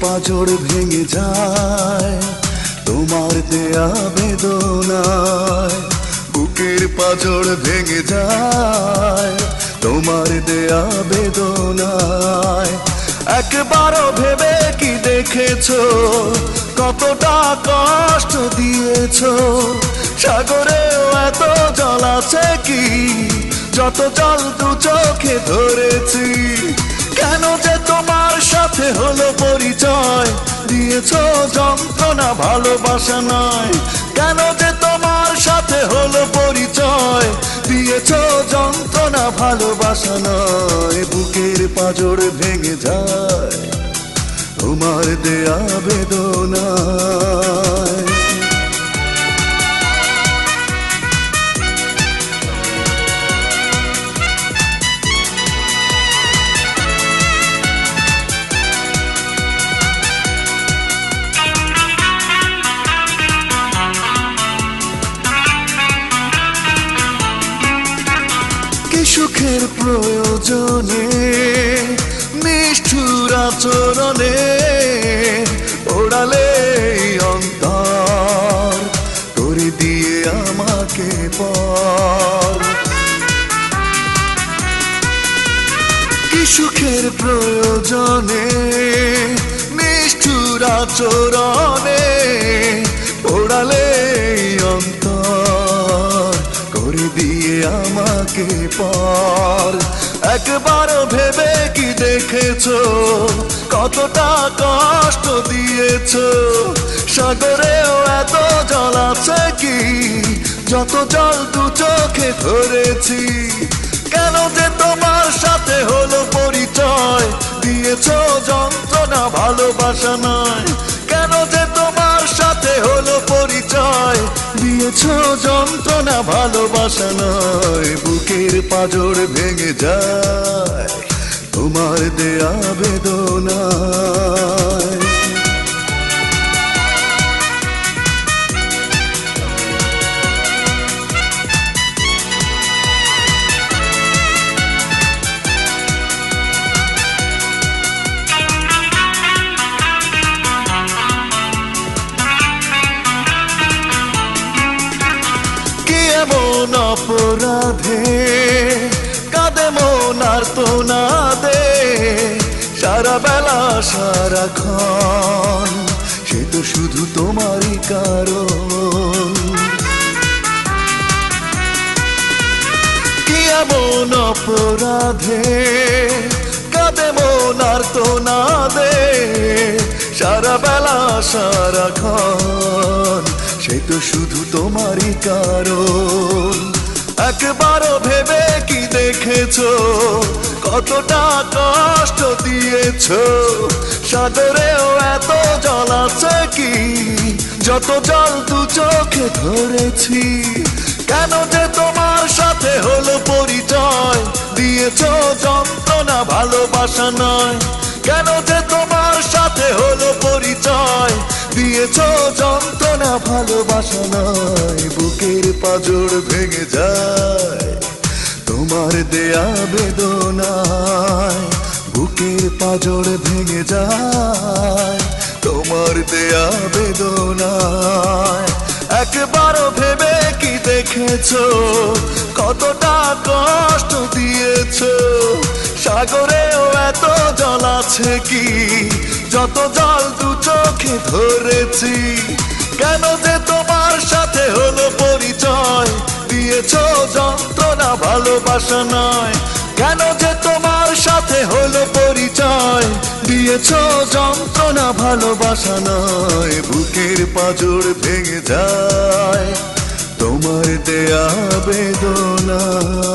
পাঁজর ভেঙে যায় তোমার দেয়া বেদনায়। বুকের পাঁজর ভেঙে যায় তোমার দেয়া বেদনায়। একবারও ভেবে কি দেখেছো কতটা কষ্ট দিয়েছো? সাগরেও এত জল আছে কি যত জল দু চোখে ধরেছি? কেন যে তোমার সাথে হলো পরিচয়, দিয়েছো যন্ত্রণা ভালোবাসা নয়। কেন যে তোমার সাথে হলো পরিচয়, দিয়েছো যন্ত্রণা ভালোবাসা নয়। বুকের পাঁজর ভেঙে যায় তোমার দেয়া বেদনায়। সুখের প্রয়োজনে নিষ্ঠুর আচরণে ওড়ালে অন্তর করে দিয়ে আমাকে পর। কি সুখের প্রয়োজনে নিষ্ঠুর আচরণে ওড়ালে অন্তর করে দিয়ে আমাকে পর। একবারও ভেবে কি দেখেছো কতটা কষ্ট দিয়েছো? সাগরেও এত জল আছে কি যত জল দু চোখে ধরেছি? কেন যে তোমার সাথে হলো পরিচয়, দিয়েছো যন্ত্রণা ভালোবাসা নয়। কেন যে তোমার সাথে হলো পরিচয়, দিয়েছো যন্ত্রণা ভালোবাসা নয়। বুকের পাঁজর ভেঙে যায় তোমার দেয়া বেদনায়। এমন অপরাধে কাঁদে মন আর তো না দে সারা বেলা সারাক্ষণ, সে তো শুধু তোমারই কারণ। কি এমন অপরাধে কাঁদে মন আর তো না দে সারা বেলা সারাক্ষণ, সে তো শুধু তোমারই কারণ। একবারও ভেবে কি দেখেছো কতটা কষ্ট দিয়েছো? সাগরেও এত জল আছে কি যত জল দু চোখে ধরেছি? কেন যে তোমার সাথে হলো পরিচয়, দিয়েছো যন্ত্রণা ভালোবাসা নয়। কেন যে তোমার সাথে হলো পরিচয়, দিয়েছো যন্ত্রণা ভালোবাসা নয়। বুকের পাঁজর ভেঙে যায় তোমার দেয়া বেদনায়। বুকের পাঁজর ভেঙে যায় তোমার দেয়া বেদনায়। একবারও ভেবে কি দেখেছো কতটা কষ্ট দিয়েছো? সাগরেও এত জল আছে কি যত জল দু চোখে ধরেছি? কেন যে তোমার সাথে হলো পরিচয়, দিয়েছো যন্ত্রণা ভালোবাসা নয়। কেন যে তোমার সাথে হলো পরিচয়, দিয়েছো যন্ত্রণা ভালোবাসা নয়। বুকের পাঁজর ভেঙে যায় তোমার দেয়া বেদনায়।